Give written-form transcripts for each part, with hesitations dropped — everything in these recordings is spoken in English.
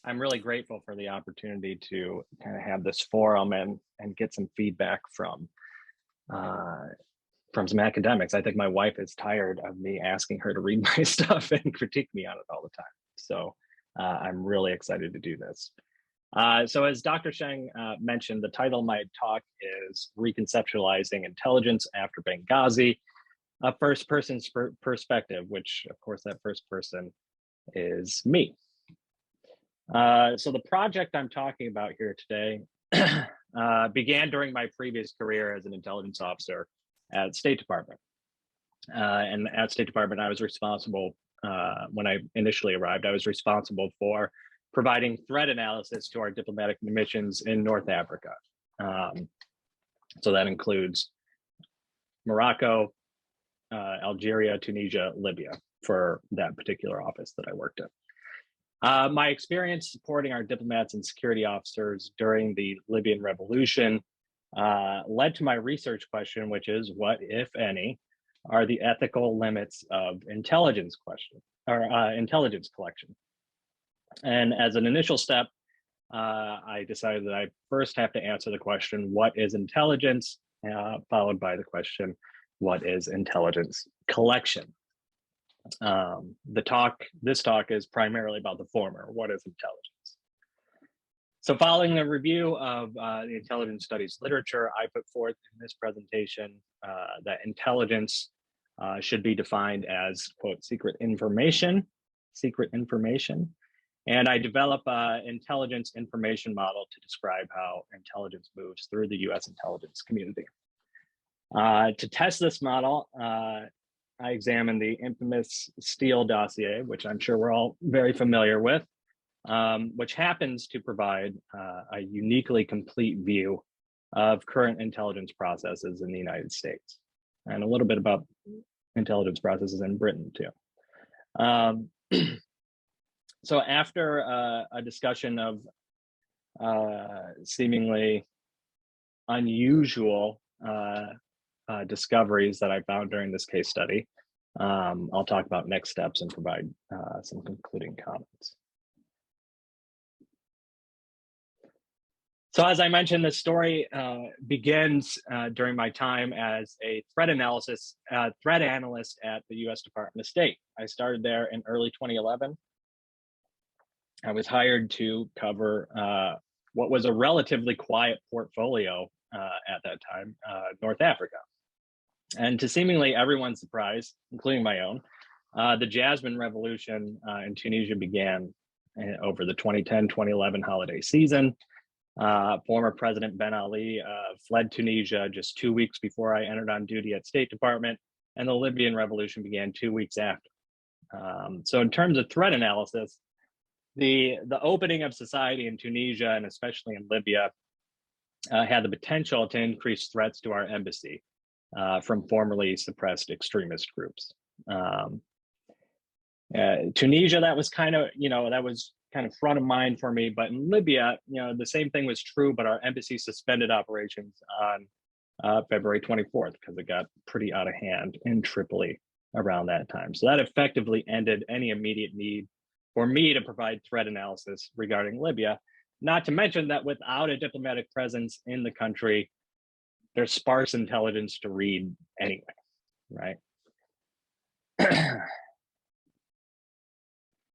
I'm really grateful for the opportunity to kind of have this forum and get some feedback uh, from some academics. I think my wife is tired of me asking her to read my stuff and critique me on it all the time. So I'm really excited to do this. So as Dr. Sheng mentioned, the title of my talk is Reconceptualizing Intelligence After Benghazi, a first person perspective, which of course that first person is me. So the project I'm talking about here today began during my previous career as an intelligence officer at State Department. And at State Department, I was responsible, when I initially arrived, I was responsible for providing threat analysis to our diplomatic missions in North Africa. So that includes Morocco, Algeria, Tunisia, Libya, for that particular office that I worked in. My experience supporting our diplomats and security officers during the Libyan revolution led to my research question, which is what, if any, are the ethical limits of intelligence collection? And as an initial step, I decided that I first have to answer the question, what is intelligence? Followed by the question, what is intelligence collection? This talk is primarily about the former, what is intelligence? So following a review of the intelligence studies literature, I put forth in this presentation that intelligence should be defined as, quote, secret information. And I develop an intelligence information model to describe how intelligence moves through the US intelligence community. To test this model, I examined the infamous Steele dossier, which I'm sure we're all very familiar with, which happens to provide a uniquely complete view of current intelligence processes in the United States, and a little bit about intelligence processes in Britain too. So after a discussion of seemingly unusual discoveries that I found during this case study, I'll talk about next steps and provide some concluding comments. So as I mentioned, this story begins during my time as a threat analyst at the US Department of State. I started there in early 2011. I was hired to cover what was a relatively quiet portfolio at that time, North Africa. And to seemingly everyone's surprise, including my own, the Jasmine Revolution in Tunisia began over the 2010-2011 holiday season. Former President Ben Ali fled Tunisia just 2 weeks before I entered on duty at State Department, and the Libyan Revolution began 2 weeks after. So in terms of threat analysis, the opening of society in Tunisia, and especially in Libya, had the potential to increase threats to our embassy from formerly suppressed extremist groups. Tunisia, that was kind of front of mind for me, but in Libya, the same thing was true, but our embassy suspended operations on February 24th because it got pretty out of hand in Tripoli around that time. So that effectively ended any immediate need for me to provide threat analysis regarding Libya, not to mention that without a diplomatic presence in the country, there's sparse intelligence to read anyway, right?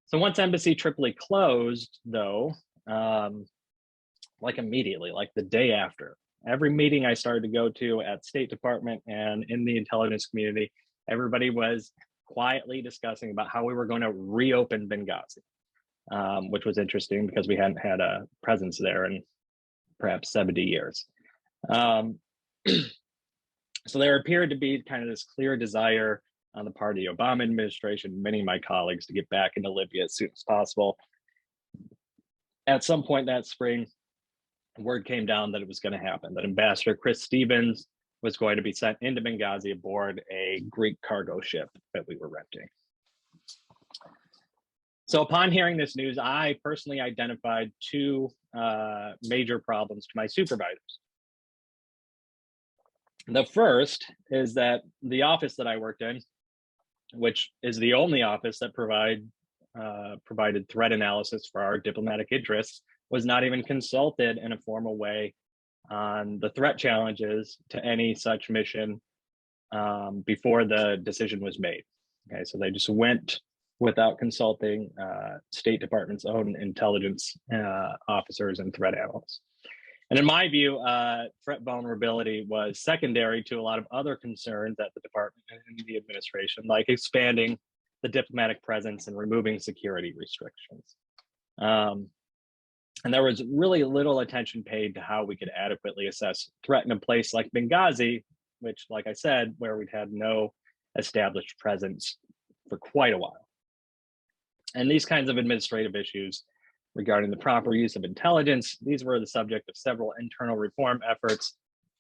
So once Embassy Tripoli closed, though, like immediately, like the day after, every meeting I started to go to at State Department and in the intelligence community, everybody was quietly discussing about how we were going to reopen Benghazi, which was interesting because we hadn't had a presence there in perhaps 70 years. So there appeared to be kind of this clear desire on the part of the Obama administration, many of my colleagues, to get back into Libya as soon as possible. At some point that spring, word came down that it was going to happen, that Ambassador Chris Stevens was going to be sent into Benghazi aboard a Greek cargo ship that we were renting. So upon hearing this news, I personally identified two major problems to my supervisors. The first is that the office that I worked in, which is the only office that provides provided threat analysis for our diplomatic interests, was not even consulted in a formal way on the threat challenges to any such mission before the decision was made. Okay, so they just went without consulting State Department's own intelligence officers and threat analysts. And in my view, threat vulnerability was secondary to a lot of other concerns at the department and the administration, like expanding the diplomatic presence and removing security restrictions. And there was really little attention paid to how we could adequately assess threat in a place like Benghazi, which, like I said, where we'd had no established presence for quite a while. And these kinds of administrative issues regarding the proper use of intelligence, these were the subject of several internal reform efforts,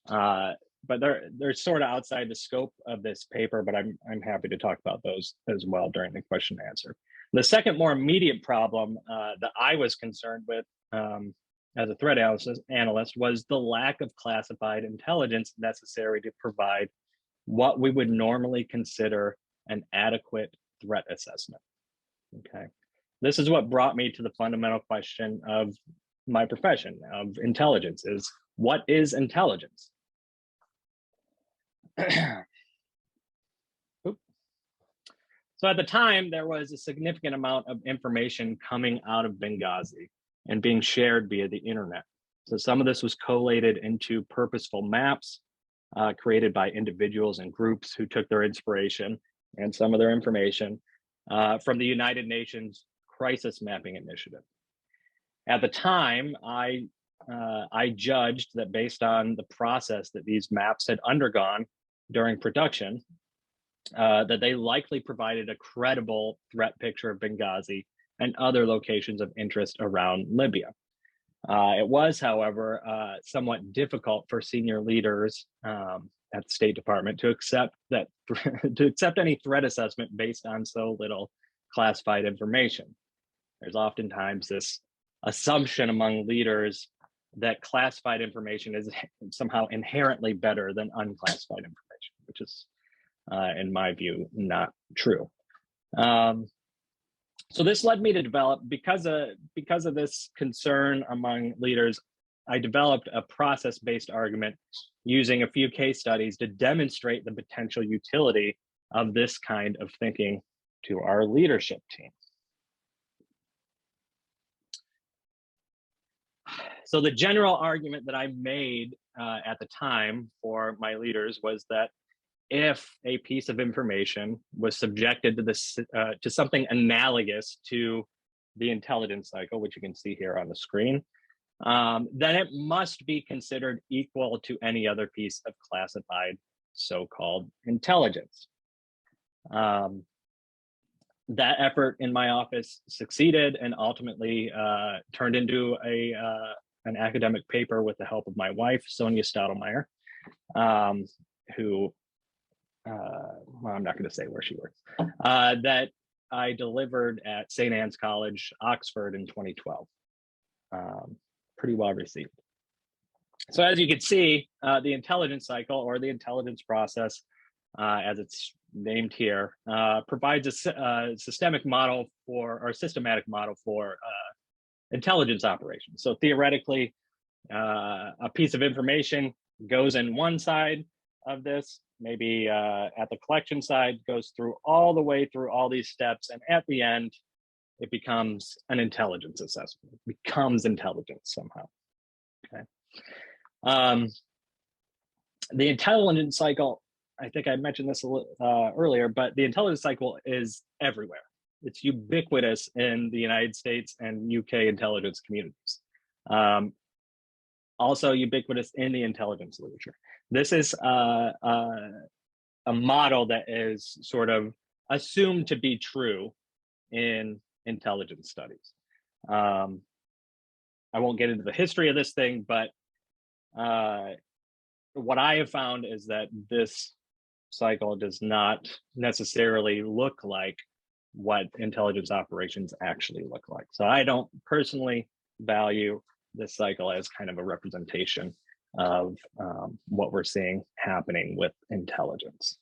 but they're sort of outside the scope of this paper, but I'm happy to talk about those as well during the question and answer. The second more immediate problem that I was concerned with as a threat analyst was the lack of classified intelligence necessary to provide what we would normally consider an adequate threat assessment. Okay, this is what brought me to the fundamental question of my profession of intelligence: is what is intelligence? So at the time, there was a significant amount of information coming out of Benghazi and being shared via the internet. So some of this was collated into purposeful maps created by individuals and groups who took their inspiration and some of their information from the United Nations Crisis Mapping Initiative. At the time, I judged that based on the process that these maps had undergone during production, that they likely provided a credible threat picture of Benghazi and other locations of interest around Libya. It was, however, somewhat difficult for senior leaders at the State Department to accept any threat assessment based on so little classified information. There's oftentimes this assumption among leaders that classified information is somehow inherently better than unclassified information, which is, in my view, not true. So this led me to develop, because of this concern among leaders, I developed a process-based argument using a few case studies to demonstrate the potential utility of this kind of thinking to our leadership team. So the general argument that I made at the time for my leaders was that if a piece of information was subjected to this to something analogous to the intelligence cycle, which you can see here on the screen, then it must be considered equal to any other piece of classified so-called intelligence. That effort in my office succeeded and ultimately turned into an academic paper with the help of my wife, Sonia Stottlemyre, who, well, I'm not going to say where she works, that I delivered at St. Anne's College, Oxford in 2012. Pretty well received. So as you can see, the intelligence cycle, or the intelligence process, as it's named here, provides a systematic model for intelligence operations. So theoretically, a piece of information goes in one side of this, maybe at the collection side, goes through all the way through all these steps, and at the end, it becomes an intelligence assessment. It becomes intelligence somehow. Okay. The intelligence cycle, I think I mentioned this a little earlier, but the intelligence cycle is everywhere. It's ubiquitous in the United States and UK intelligence communities. Also ubiquitous in the intelligence literature. This is a model that is sort of assumed to be true in intelligence studies. I won't get into the history of this thing, but what I have found is that this cycle does not necessarily look like what intelligence operations actually look like. So I don't personally value this cycle as kind of a representation of what we're seeing happening with intelligence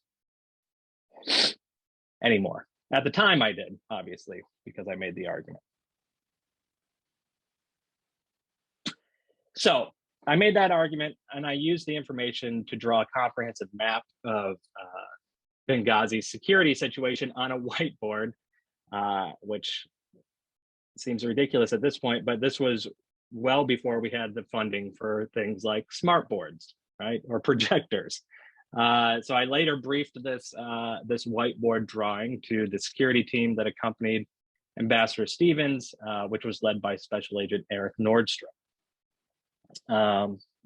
anymore. At the time I did, obviously, because I made the argument. So I made that argument, and I used the information to draw a comprehensive map of Benghazi's security situation on a whiteboard, which seems ridiculous at this point, but this was well before we had the funding for things like smart boards, right, or projectors. So I later briefed this whiteboard drawing to the security team that accompanied Ambassador Stevens, which was led by Special Agent Eric Nordstrom.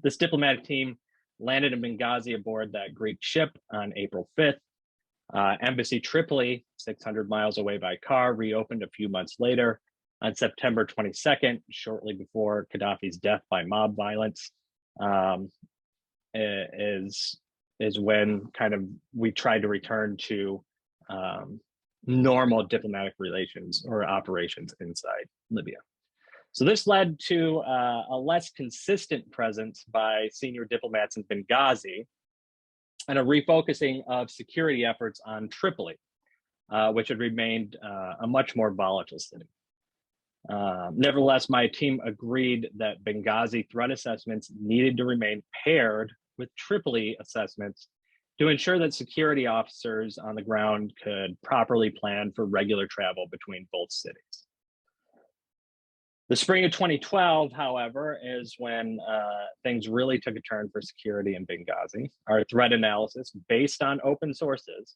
This diplomatic team landed in Benghazi aboard that Greek ship on April 5th. Embassy Tripoli, 600 miles away by car, reopened a few months later on September 22nd, shortly before Gaddafi's death by mob violence. Is when kind of we tried to return to normal diplomatic relations or operations inside Libya. So this led to a less consistent presence by senior diplomats in Benghazi and a refocusing of security efforts on Tripoli, which had remained a much more volatile city. Nevertheless, my team agreed that Benghazi threat assessments needed to remain paired with Tripoli assessments to ensure that security officers on the ground could properly plan for regular travel between both cities. The spring of 2012, however, is when things really took a turn for security in Benghazi. Our threat analysis, based on open sources,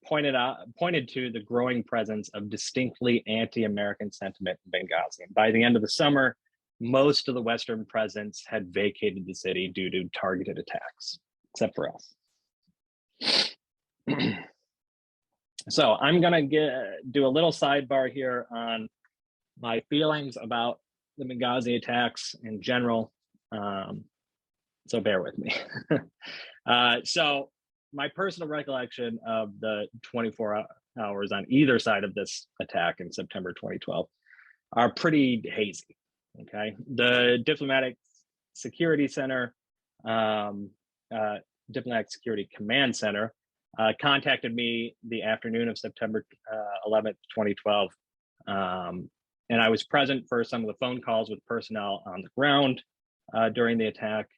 pointed to the growing presence of distinctly anti-American sentiment in Benghazi. And by the end of the summer, most of the Western presence had vacated the city due to targeted attacks, except for us. So I'm going to do a little sidebar here on my feelings about the Benghazi attacks in general. So bear with me. So my personal recollection of the 24 hours on either side of this attack in September 2012 are pretty hazy. Okay, the Diplomatic Security Center, Diplomatic Security Command Center, contacted me the afternoon of September 11th, 2012. And I was present for some of the phone calls with personnel on the ground during the attack.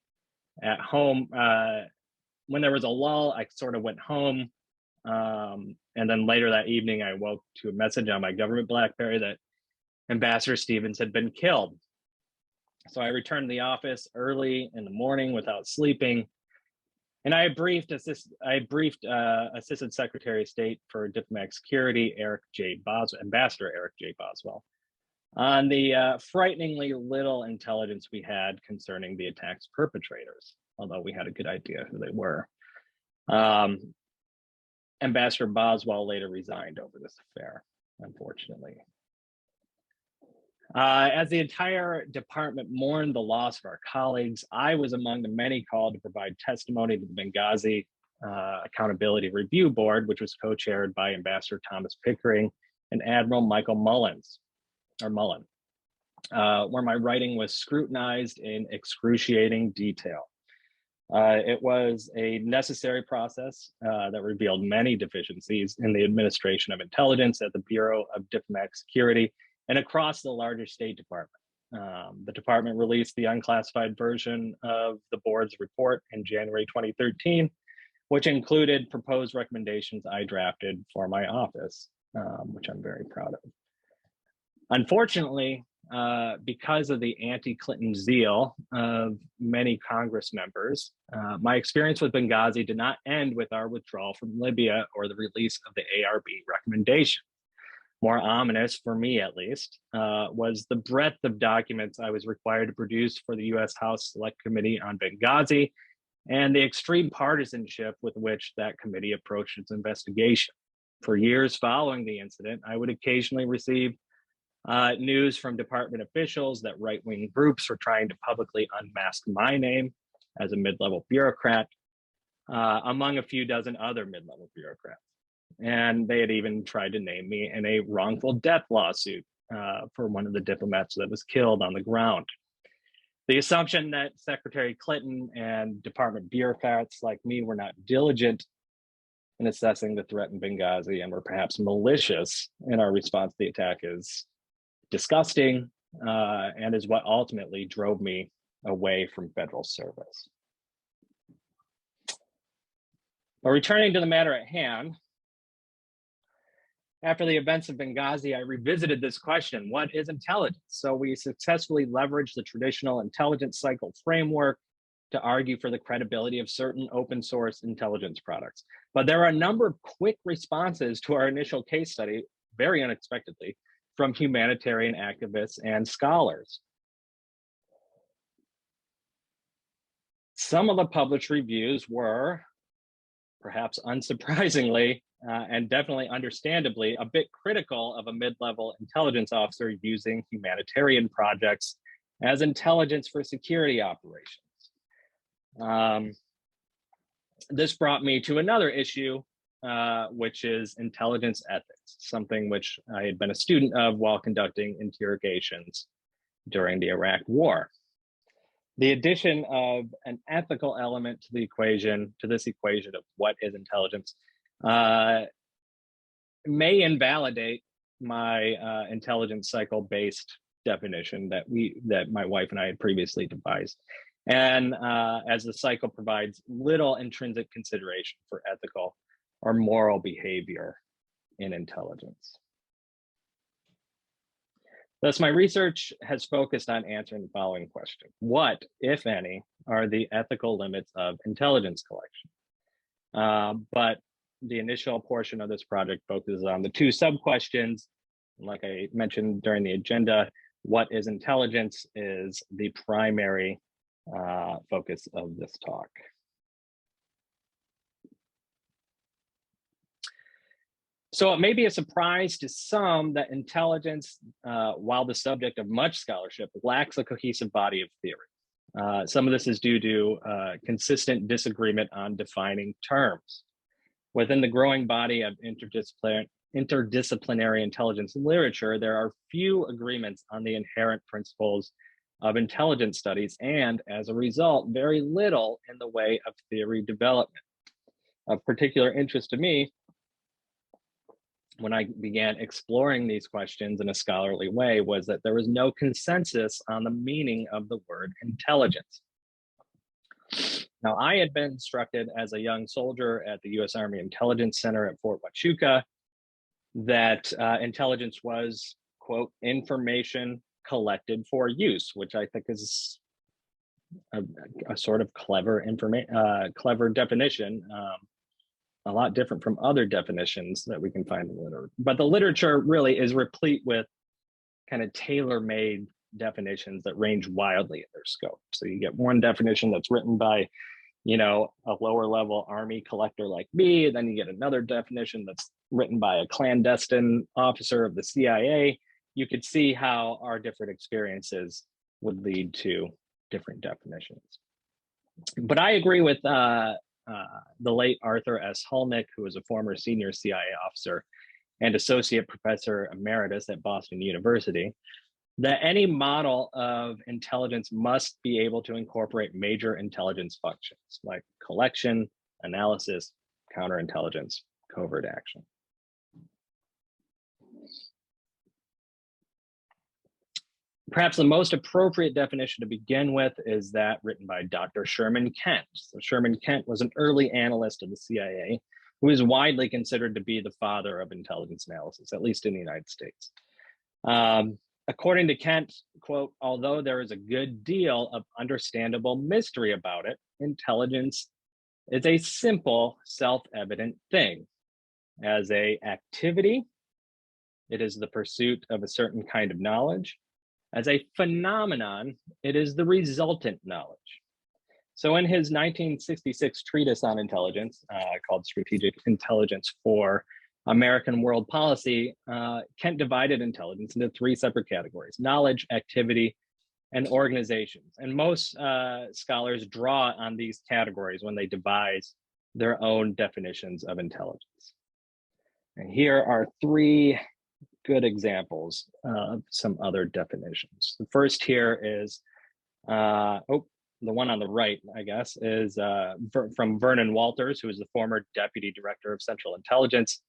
At home, when there was a lull, I sort of went home. And then later that evening, I woke to a message on my government BlackBerry that Ambassador Stevens had been killed. So I returned to the office early in the morning without sleeping. And I briefed Assistant Secretary of State for Diplomatic Security, Ambassador Eric J. Boswell, on the frighteningly little intelligence we had concerning the attack's perpetrators, although we had a good idea who they were. Ambassador Boswell later resigned over this affair, unfortunately. As the entire department mourned the loss of our colleagues, I was among the many called to provide testimony to the Benghazi Accountability Review Board, which was co-chaired by Ambassador Thomas Pickering and Admiral Michael Mullen, where my writing was scrutinized in excruciating detail. It was a necessary process that revealed many deficiencies in the administration of intelligence at the Bureau of Diplomatic Security and across the larger State Department. The department released the unclassified version of the board's report in January 2013, which included proposed recommendations I drafted for my office, which I'm very proud of. Unfortunately, because of the anti-Clinton zeal of many Congress members, my experience with Benghazi did not end with our withdrawal from Libya or the release of the ARB recommendation. More ominous, for me at least, was the breadth of documents I was required to produce for the U.S. House Select Committee on Benghazi and the extreme partisanship with which that committee approached its investigation. For years following the incident, I would occasionally receive news from department officials that right-wing groups were trying to publicly unmask my name as a mid-level bureaucrat, among a few dozen other mid-level bureaucrats. And they had even tried to name me in a wrongful death lawsuit for one of the diplomats that was killed on the ground. The assumption that Secretary Clinton and department bureaucrats like me were not diligent in assessing the threat in Benghazi and were perhaps malicious in our response to the attack is disgusting and is what ultimately drove me away from federal service. But returning to the matter at hand, after the events of Benghazi, I revisited this question: what is intelligence? So we successfully leveraged the traditional intelligence cycle framework to argue for the credibility of certain open source intelligence products. But there are a number of quick responses to our initial case study, very unexpectedly, from humanitarian activists and scholars. Some of the published reviews were, perhaps unsurprisingly, and definitely understandably, a bit critical of a mid-level intelligence officer using humanitarian projects as intelligence for security operations. This brought me to another issue, which is intelligence ethics, something which I had been a student of while conducting interrogations during the Iraq War. The addition of an ethical element to the equation, to this equation of what is intelligence, may invalidate my intelligence cycle-based definition that my wife and I had previously devised. And as the cycle provides little intrinsic consideration for ethical or moral behavior in intelligence. Thus, my research has focused on answering the following question: what, if any, are the ethical limits of intelligence collection? But the initial portion of this project focuses on the two sub-questions. Like I mentioned during the agenda, what is intelligence is the primary focus of this talk. So it may be a surprise to some that intelligence, while the subject of much scholarship, lacks a cohesive body of theory. Some of this is due to consistent disagreement on defining terms. Within the growing body of interdisciplinary intelligence literature, there are few agreements on the inherent principles of intelligence studies, and as a result, very little in the way of theory development. Of particular interest to me, when I began exploring these questions in a scholarly way, was that there was no consensus on the meaning of the word intelligence. Now, I had been instructed as a young soldier at the U.S. Army Intelligence Center at Fort Huachuca that intelligence was, quote, information collected for use, which I think is a sort of clever definition. A lot different from other definitions that we can find in the literature. But the literature really is replete with kind of tailor-made definitions that range wildly in their scope. So you get one definition that's written by, you know, a lower level Army collector like me, then you get another definition that's written by a clandestine officer of the CIA. You could see how our different experiences would lead to different definitions. But I agree with the late Arthur S. Hulnick, who was a former senior CIA officer and associate professor emeritus at Boston University, that any model of intelligence must be able to incorporate major intelligence functions like collection, analysis, counterintelligence, covert action. Perhaps the most appropriate definition to begin with is that written by Dr. Sherman Kent. So Sherman Kent was an early analyst of the CIA who is widely considered to be the father of intelligence analysis, at least in the United States. According to Kent, quote, although there is a good deal of understandable mystery about it, intelligence is a simple, self-evident thing. As an activity, it is the pursuit of a certain kind of knowledge. As a phenomenon, it is the resultant knowledge. So in his 1966 treatise on intelligence, called Strategic Intelligence for American World Policy, Kent divided intelligence into three separate categories: knowledge, activity, and organizations. And most scholars draw on these categories when they devise their own definitions of intelligence. And here are three good examples of some other definitions. The first here is, the one on the right, I guess, is from Vernon Walters, who is the former Deputy Director of Central Intelligence.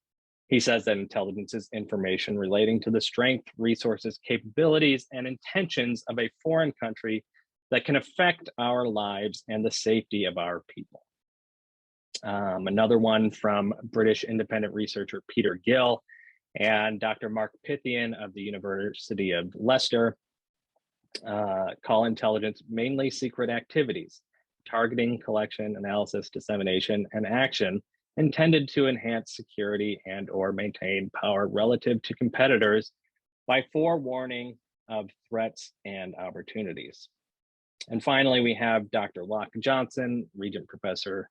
He says that intelligence is information relating to the strength, resources, capabilities, and intentions of a foreign country that can affect our lives and the safety of our people. Another one from British independent researcher Peter Gill and Dr. Mark Pythian of the University of Leicester call intelligence mainly secret activities, targeting, collection, analysis, dissemination, and action intended to enhance security and or maintain power relative to competitors by forewarning of threats and opportunities. And finally, we have Dr. Locke Johnson, Regent Professor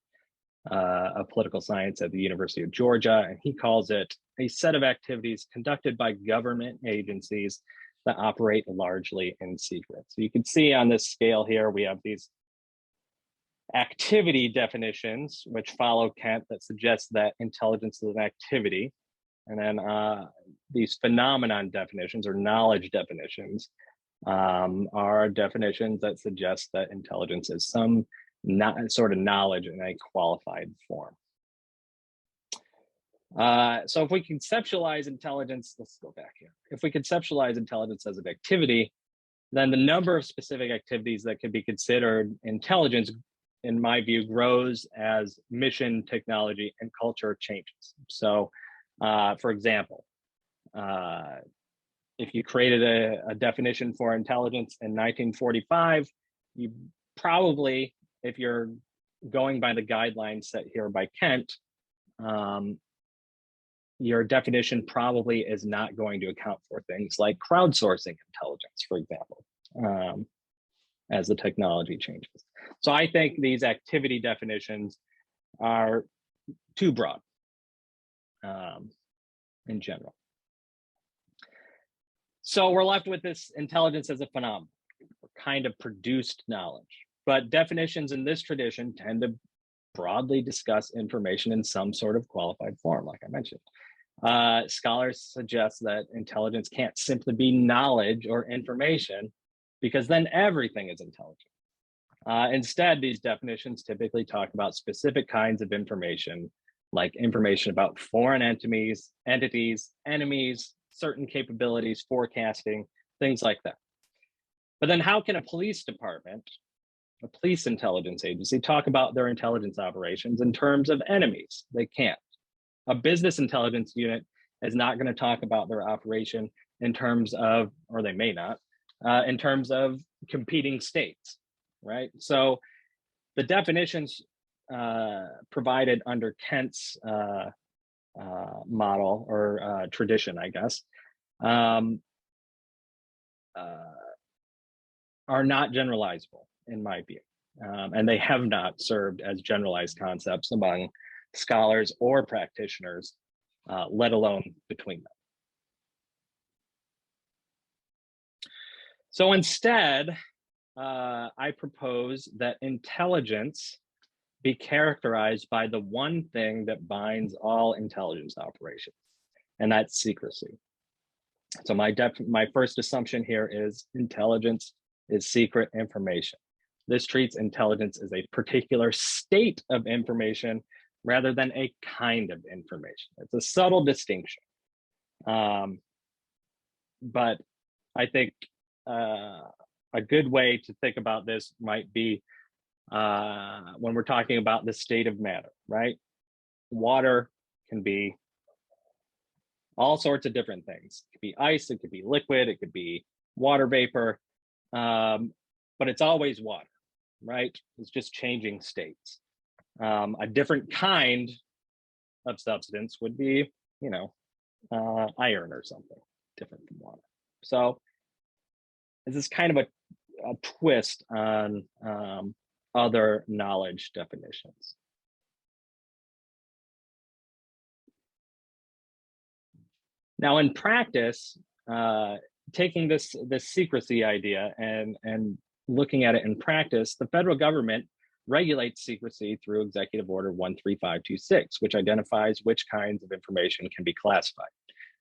of Political Science at the University of Georgia, and he calls it a set of activities conducted by government agencies that operate largely in secret. So you can see on this scale here, we have these activity definitions, which follow Kent, that suggest that intelligence is an activity. And then these phenomenon definitions or knowledge definitions are definitions that suggest that intelligence is some sort of knowledge in a qualified form. So if we conceptualize intelligence, let's go back here. If we conceptualize intelligence as an activity, then the number of specific activities that could be considered intelligence, in my view, grows as mission, technology, and culture changes. So, for example, if you created a definition for intelligence in 1945, you probably, if you're going by the guidelines set here by Kent, your definition probably is not going to account for things like crowdsourcing intelligence, for example, as the technology changes. So I think these activity definitions are too broad in general. So we're left with this intelligence as a phenomenon, kind of produced knowledge. But definitions in this tradition tend to broadly discuss information in some sort of qualified form, like I mentioned. Scholars suggest that intelligence can't simply be knowledge or information, because then everything is intelligent. Instead, these definitions typically talk about specific kinds of information, like information about foreign entities, enemies, certain capabilities, forecasting, things like that. But then how can a police department, a police intelligence agency, talk about their intelligence operations in terms of enemies? They can't. A business intelligence unit is not going to talk about their operation in terms of, or they may not, in terms of competing states, right? So the definitions provided under Kent's model or tradition, I guess, are not generalizable in my view. And they have not served as generalized concepts among scholars or practitioners, let alone between them. So instead, I propose that intelligence be characterized by the one thing that binds all intelligence operations, and that's secrecy. So my first assumption here is intelligence is secret information. This treats intelligence as a particular state of information rather than a kind of information. It's a subtle distinction. But I think a good way to think about this might be when we're talking about the state of matter, right? Water can be all sorts of different things. It could be ice, it could be liquid, it could be water vapor, but it's always water, right? It's just changing states. A different kind of substance would be, iron or something different from water. So this is kind of a twist on other knowledge definitions. Now, in practice, taking this secrecy idea and looking at it in practice, the federal government regulates secrecy through Executive Order 13526, which identifies which kinds of information can be classified.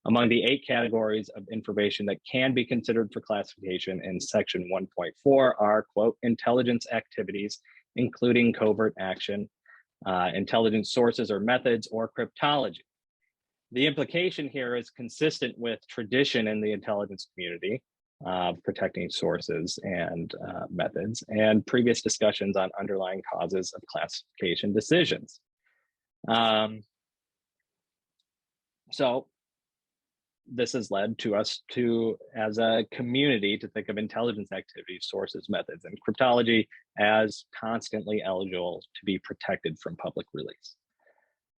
Among the 8 categories of information that can be considered for classification in section 1.4 are, quote, intelligence activities, including covert action, intelligence sources or methods, or cryptology. The implication here is consistent with tradition in the intelligence community, protecting sources and methods, and previous discussions on underlying causes of classification decisions. So this has led to us to, as a community, to think of intelligence activities, sources, methods, and cryptology as constantly eligible to be protected from public release.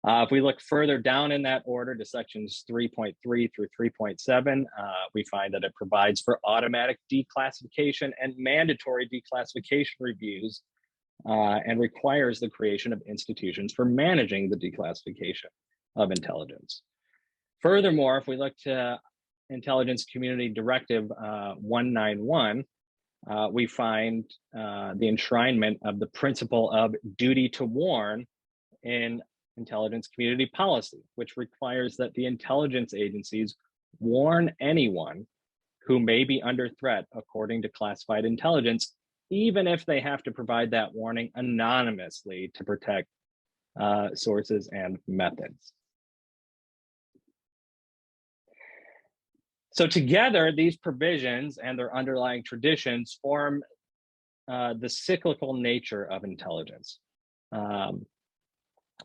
If we look further down in that order to sections 3.3 through 3.7, we find that it provides for automatic declassification and mandatory declassification reviews, and requires the creation of institutions for managing the declassification of intelligence. Furthermore, if we look to Intelligence Community Directive 191, we find the enshrinement of the principle of duty to warn in intelligence community policy, which requires that the intelligence agencies warn anyone who may be under threat according to classified intelligence, even if they have to provide that warning anonymously to protect sources and methods. So together, these provisions and their underlying traditions form the cyclical nature of intelligence,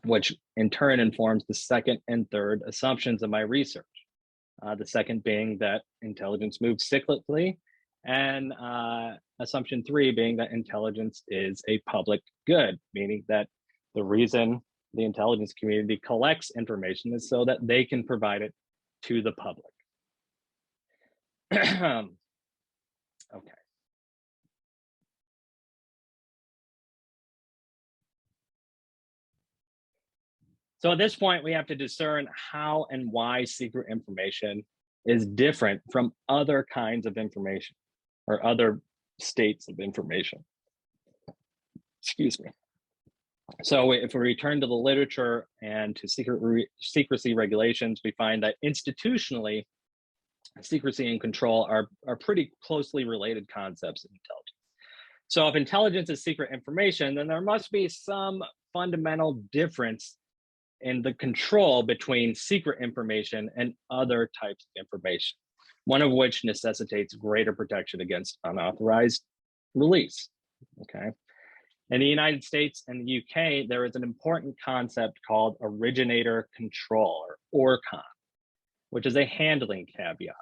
which in turn informs the second and third assumptions of my research. The second being that intelligence moves cyclically, and assumption 3 being that intelligence is a public good, meaning that the reason the intelligence community collects information is so that they can provide it to the public. Okay. So at this point, we have to discern how and why secret information is different from other kinds of information or other states of information. Excuse me. So if we return to the literature and to secrecy regulations, we find that institutionally, secrecy and control are pretty closely related concepts in intelligence. So if intelligence is secret information, then there must be some fundamental difference in the control between secret information and other types of information, one of which necessitates greater protection against unauthorized release, okay? In the United States and the UK, there is an important concept called originator control, or ORCON, which is a handling caveat.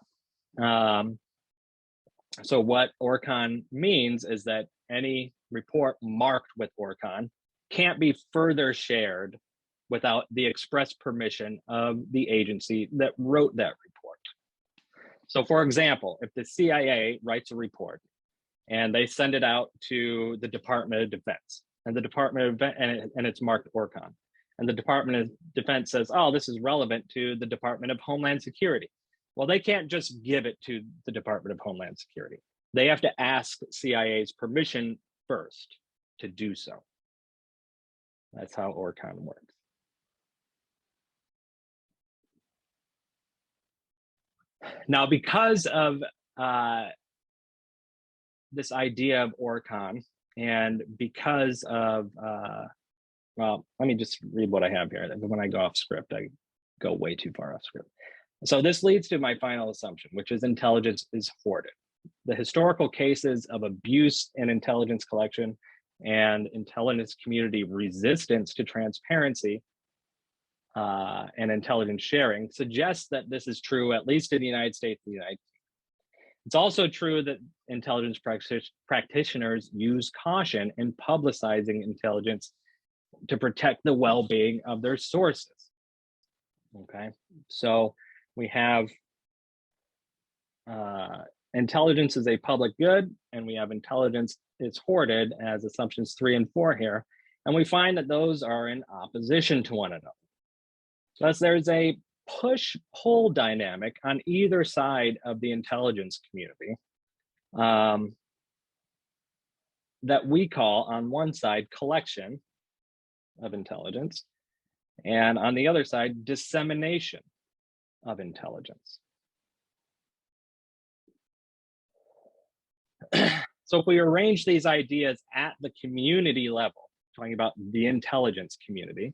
So what ORCON means is that any report marked with ORCON can't be further shared without the express permission of the agency that wrote that report. So for example, if the CIA writes a report and they send it out to the Department of Defense, and the Department of Defense, and it's marked ORCON, and the Department of Defense says, oh, this is relevant to the Department of Homeland Security. Well, they can't just give it to the Department of Homeland Security. They have to ask CIA's permission first to do so. That's how ORCON works. Now, because of this idea of ORCON, and because of, well, let me just read what I have here. When I go off script, I go way too far off script. So this leads to my final assumption, which is intelligence is hoarded. The historical cases of abuse in intelligence collection and intelligence community resistance to transparency and intelligence sharing suggests that this is true, at least in the United States and the United Kingdom. It's also true that intelligence practitioners use caution in publicizing intelligence to protect the well-being of their sources. Okay, so we have intelligence is a public good, and we have intelligence is hoarded as assumptions 3 and 4 here. And we find that those are in opposition to one another. Thus, there's a push-pull dynamic on either side of the intelligence community that we call, on one side, collection of intelligence, and on the other side, dissemination of intelligence. So if we arrange these ideas at the community level, talking about the intelligence community,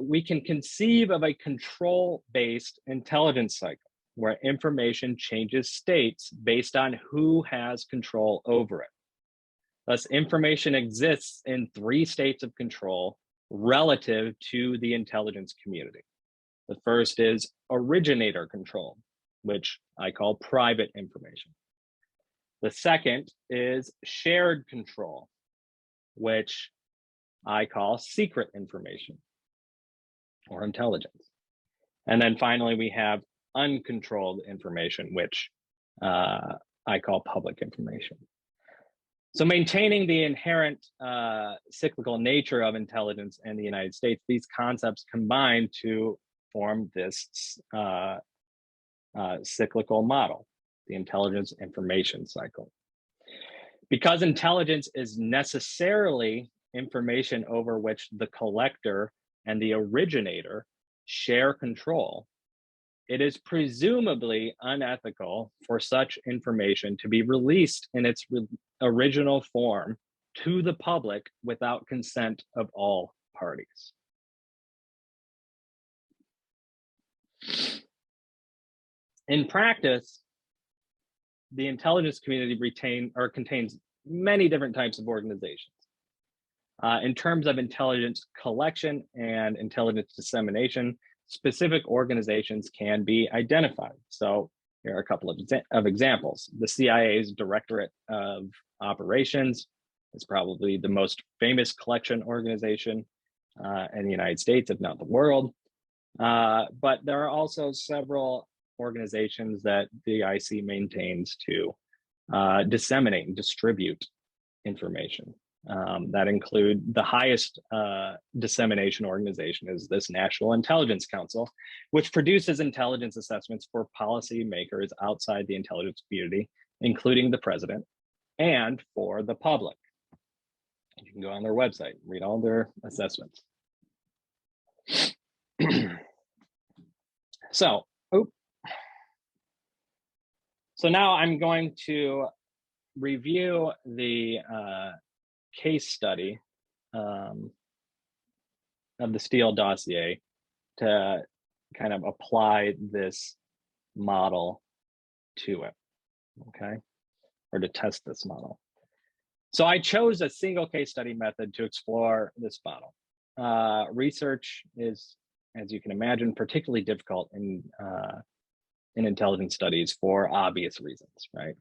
we can conceive of a control-based intelligence cycle where information changes states based on who has control over it. Thus, information exists in 3 states of control relative to the intelligence community. The first is originator control, which I call private information. The second is shared control, which I call secret information or intelligence. And then finally, we have uncontrolled information, which I call public information. So maintaining the inherent cyclical nature of intelligence in the United States, these concepts combine to form this cyclical model, the intelligence information cycle. Because intelligence is necessarily information over which the collector and the originator share control, it is presumably unethical for such information to be released in its original form to the public without consent of all parties. In practice, the intelligence community contains many different types of organizations. In terms of intelligence collection and intelligence dissemination, specific organizations can be identified. So here are a couple of examples. The CIA's Directorate of Operations is probably the most famous collection organization in the United States, if not the world. But there are also several organizations that the IC maintains to disseminate and distribute information. That include the highest dissemination organization is this National Intelligence Council, which produces intelligence assessments for policymakers outside the intelligence community, including the president, and for the public. You can go on their website, read all their assessments. So now I'm going to review the case study of the Steele dossier to kind of apply this model to it, okay? Or to test this model. So I chose a single case study method to explore this model. Research is, as you can imagine, particularly difficult in intelligence studies for obvious reasons, right?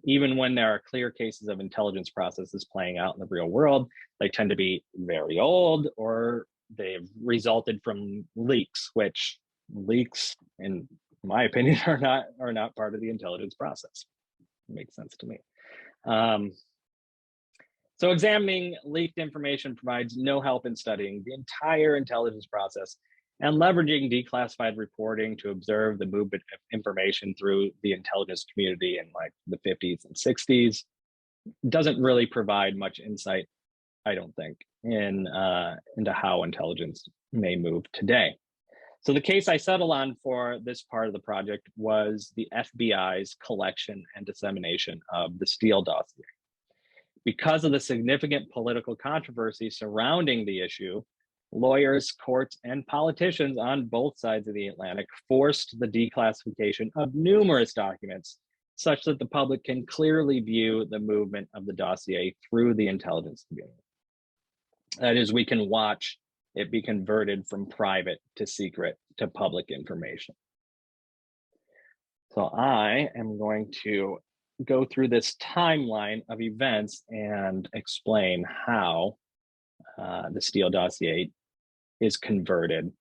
Even when there are clear cases of intelligence processes playing out in the real world, they tend to be very old, or they've resulted from leaks, which leaks, in my opinion, are not part of the intelligence process. It makes sense to me. So examining leaked information provides no help in studying the entire intelligence process, and leveraging declassified reporting to observe the movement of information through the intelligence community in like the 50s and 60s doesn't really provide much insight, I don't think, into how intelligence may move today. So the case I settled on for this part of the project was the FBI's collection and dissemination of the Steele dossier. Because of the significant political controversy surrounding the issue, lawyers, courts, and politicians on both sides of the Atlantic forced the declassification of numerous documents such that the public can clearly view the movement of the dossier through the intelligence community. That is, we can watch it be converted from private to secret to public information. So I am going to go through this timeline of events and explain how the Steele dossier is converted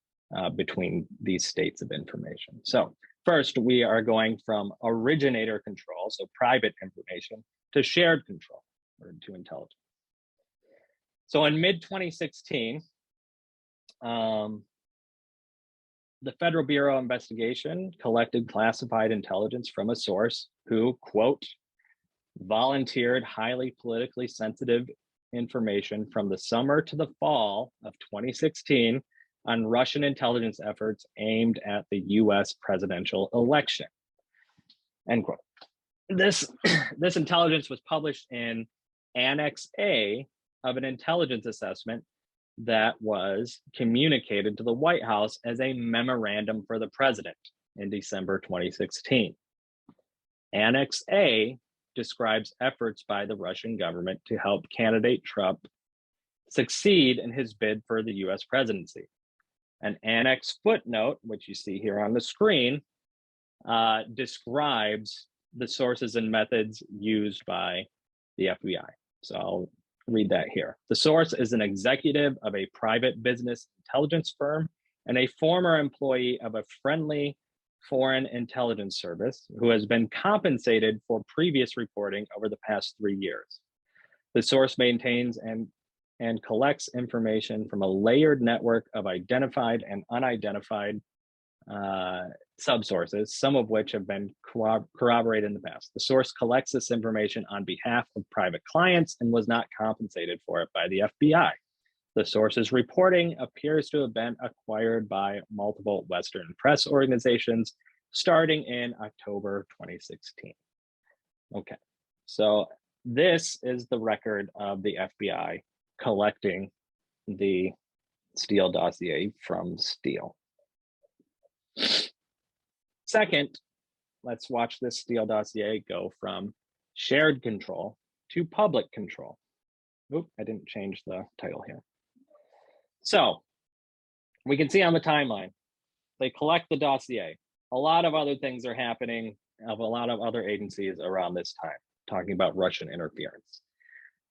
between these states of information. So first, we are going from originator control, so private information, to shared control, or to intelligence. So in mid-2016, the Federal Bureau of Investigation collected classified intelligence from a source who, quote, volunteered highly politically sensitive information from the summer to the fall of 2016 on Russian intelligence efforts aimed at the US presidential election. End quote. This intelligence was published in Annex A of an intelligence assessment that was communicated to the White House as a memorandum for the president in December 2016. Annex A describes efforts by the Russian government to help candidate Trump succeed in his bid for the US presidency. An annex footnote, which you see here on the screen, describes the sources and methods used by the FBI. So I'll read that here. The source is an executive of a private business intelligence firm and a former employee of a friendly foreign intelligence service who has been compensated for previous reporting over the past 3 years. The source maintains and collects information from a layered network of identified and unidentified subsources, some of which have been corroborated in the past. The source collects this information on behalf of private clients and was not compensated for it by the FBI. The source's reporting appears to have been acquired by multiple Western press organizations starting in October 2016. Okay, so this is the record of the FBI collecting the Steele dossier from Steele. Second, let's watch this Steele dossier go from shared control to public control. Oop, I didn't change the title here. So we can see on the timeline, they collect the dossier. A lot of other things are happening of a lot of other agencies around this time, talking about Russian interference.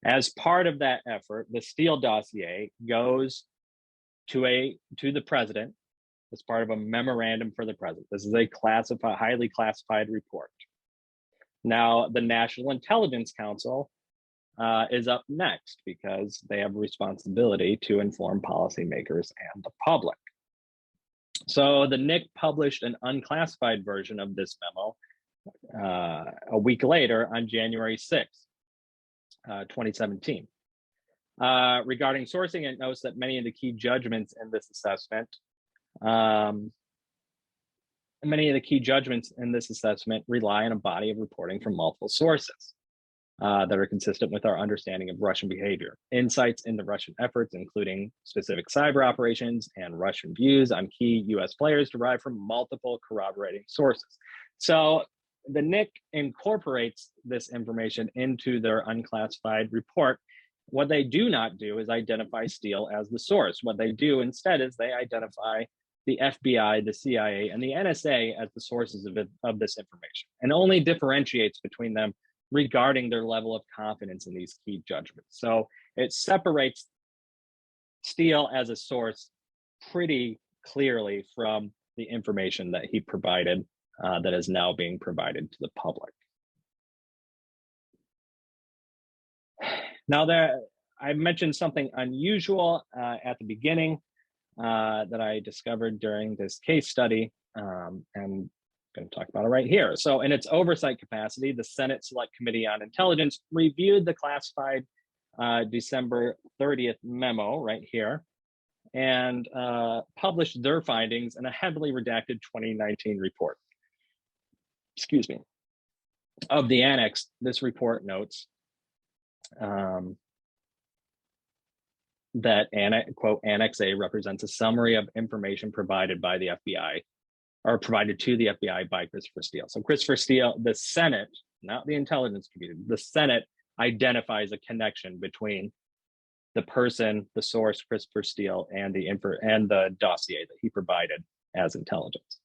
As part of that effort, the Steele dossier goes to the president as part of a memorandum for the president. This is a highly classified report. Now, the National Intelligence Council is up next because they have a responsibility to inform policymakers and the public. So the NIC published an unclassified version of this memo a week later on January 6th, 2017. Regarding sourcing, it notes that many of the key judgments in this assessment rely on a body of reporting from multiple sources that are consistent with our understanding of Russian behavior. Insights into Russian efforts, including specific cyber operations and Russian views on key US players, derived from multiple corroborating sources. So the NIC incorporates this information into their unclassified report. What they do not do is identify Steele as the source. What they do instead is they identify the FBI, the CIA, and the NSA as the sources of this information, and only differentiates between them regarding their level of confidence in these key judgments. So it separates Steele as a source pretty clearly from the information that he provided that is now being provided to the public. Now, I mentioned something unusual at the beginning that I discovered during this case study, and I'm going to talk about it right here. So in its oversight capacity, the Senate Select Committee on Intelligence reviewed the classified December 30th memo right here and published their findings in a heavily redacted 2019 report. Excuse me. Of the annex, this report notes that quote, Annex A represents a summary of information provided by the FBI or provided to the FBI by Christopher Steele. So Christopher Steele, the Senate, not the intelligence community, the Senate identifies a connection between the person, the source, Christopher Steele, and the dossier that he provided as intelligence.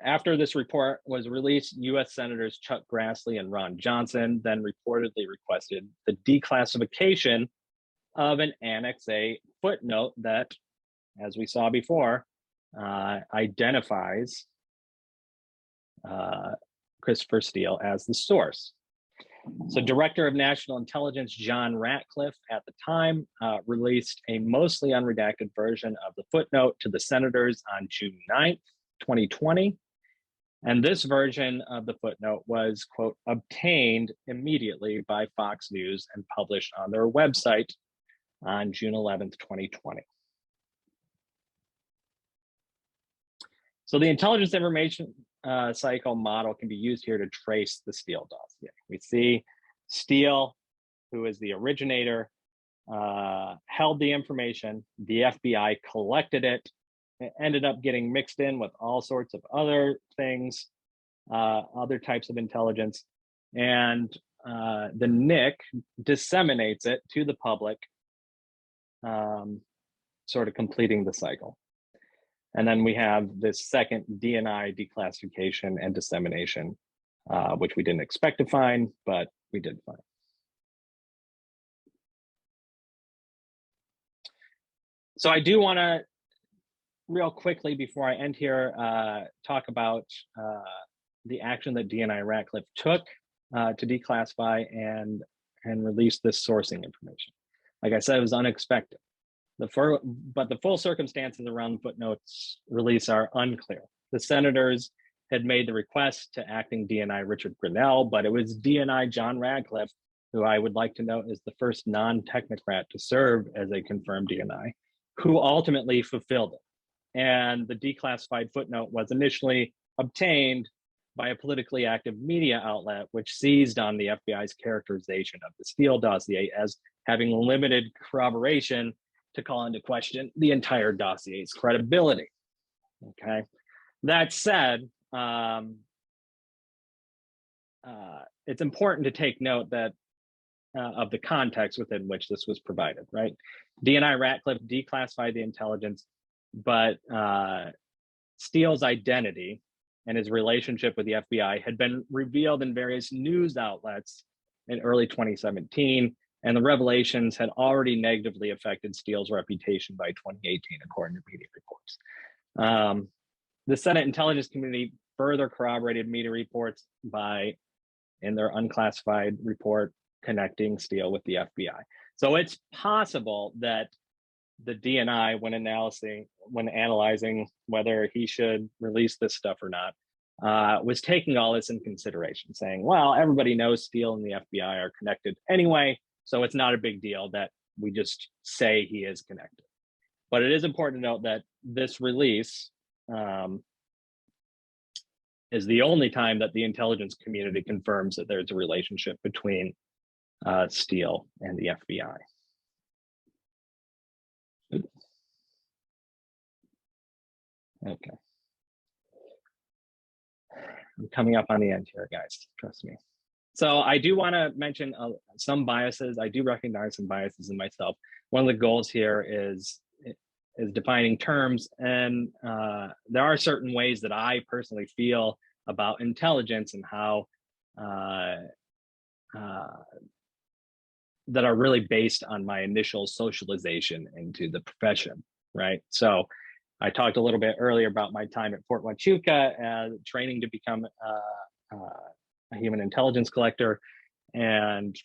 After this report was released, US Senators Chuck Grassley and Ron Johnson then reportedly requested the declassification of an Annex A footnote that, as we saw before, identifies Christopher Steele as the source. So Director of National Intelligence John Ratcliffe at the time released a mostly unredacted version of the footnote to the senators on June 9th, 2020. And this version of the footnote was, quote, obtained immediately by Fox News and published on their website on June 11th, 2020. So the intelligence information cycle model can be used here to trace the Steele dossier. We see Steele, who is the originator, held the information. The FBI collected it. It ended up getting mixed in with all sorts of other things, other types of intelligence. And the NIC disseminates it to the public, sort of completing the cycle. And then we have this second DNI declassification and dissemination, which we didn't expect to find, but we did find. So I do want to, real quickly before I end here, talk about the action that DNI Ratcliffe took to declassify and release this sourcing information. Like I said, it was unexpected. But the full circumstances around the footnotes release are unclear. The senators had made the request to acting DNI Richard Grinnell, but it was DNI John Ratcliffe, who I would like to note is the first non-technocrat to serve as a confirmed DNI, who ultimately fulfilled it. And the declassified footnote was initially obtained by a politically active media outlet, which seized on the FBI's characterization of the Steele dossier as having limited corroboration to call into question the entire dossier's credibility. Okay, that said, it's important to take note that of the context within which this was provided, right? DNI Ratcliffe declassified the intelligence, but Steele's identity and his relationship with the FBI had been revealed in various news outlets in early 2017, and the revelations had already negatively affected Steele's reputation by 2018, according to media reports. The Senate Intelligence Committee further corroborated media reports by, in their unclassified report, connecting Steele with the FBI. So it's possible that the DNI, when analyzing whether he should release this stuff or not, was taking all this in consideration, saying, well, everybody knows Steele and the FBI are connected anyway, so it's not a big deal that we just say he is connected. But it is important to note that this release is the only time that the intelligence community confirms that there's a relationship between Steele and the FBI. Okay. I'm coming up on the end here, guys, trust me. So I do want to mention some biases. I do recognize some biases in myself. One of the goals here is defining terms, and there are certain ways that I personally feel about intelligence and how that are really based on my initial socialization into the profession, right? So I talked a little bit earlier about my time at Fort Huachuca, training to become a human intelligence collector, and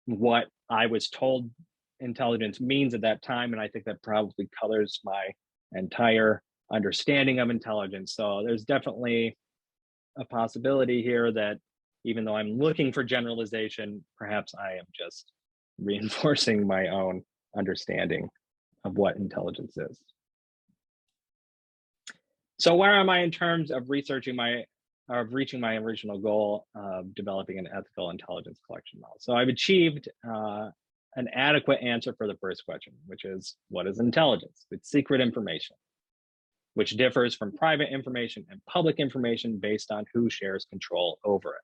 what I was told intelligence means at that time. And I think that probably colors my entire understanding of intelligence. So there's definitely a possibility here that even though I'm looking for generalization, perhaps I am just reinforcing my own understanding of what intelligence is. So where am I in terms of reaching my original goal of developing an ethical intelligence collection model? So I've achieved an adequate answer for the first question, which is, what is intelligence? It's secret information, which differs from private information and public information based on who shares control over it.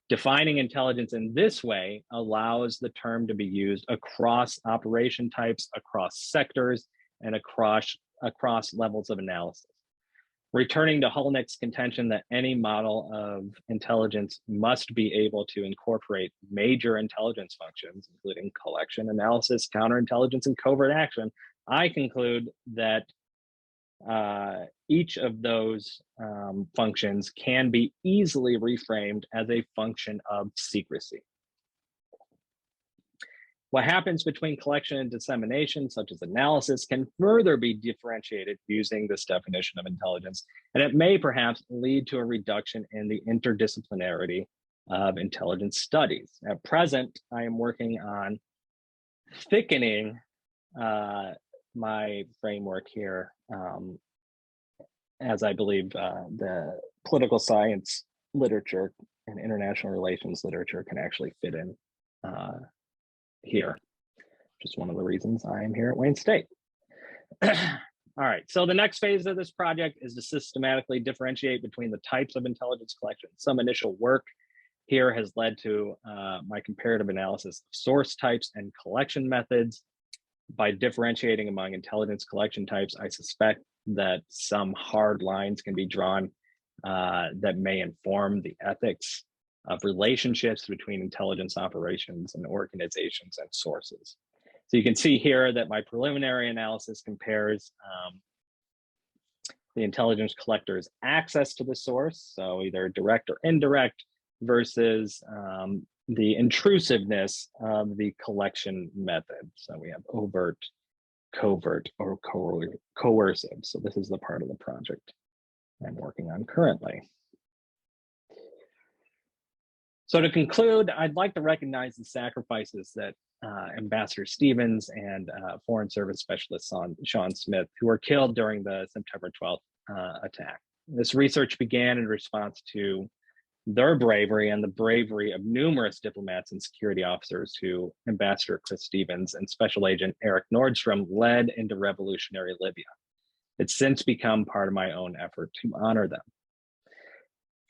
Defining intelligence in this way allows the term to be used across operation types, across sectors, and across levels of analysis. Returning to Hulnick's contention that any model of intelligence must be able to incorporate major intelligence functions, including collection, analysis, counterintelligence, and covert action, I conclude that each of those functions can be easily reframed as a function of secrecy. What happens between collection and dissemination, such as analysis, can further be differentiated using this definition of intelligence, and it may perhaps lead to a reduction in the interdisciplinarity of intelligence studies. At present, I am working on thickening my framework here, as I believe the political science literature and international relations literature can actually fit in here. Just one of the reasons I am here at Wayne State. All right, so the next phase of this project is to systematically differentiate between the types of intelligence collection. Some initial work here has led to my comparative analysis of source types and collection methods. By differentiating among intelligence collection types, I suspect that some hard lines can be drawn that may inform the ethics of relationships between intelligence operations and organizations and sources. So you can see here that my preliminary analysis compares the intelligence collector's access to the source, so either direct or indirect, versus the intrusiveness of the collection method. So we have overt, covert, or coercive. So this is the part of the project I'm working on currently. So to conclude, I'd like to recognize the sacrifices that Ambassador Stevens and Foreign Service Specialist Sean Smith, who were killed during the September 12th attack. This research began in response to their bravery and the bravery of numerous diplomats and security officers who Ambassador Chris Stevens and Special Agent Eric Nordstrom led into revolutionary Libya. It's since become part of my own effort to honor them.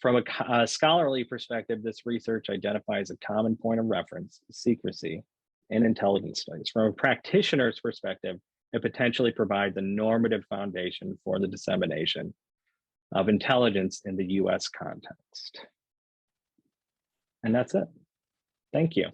From a scholarly perspective, this research identifies a common point of reference, secrecy, in intelligence studies. From a practitioner's perspective, it potentially provides a normative foundation for the dissemination of intelligence in the US context. And that's it. Thank you.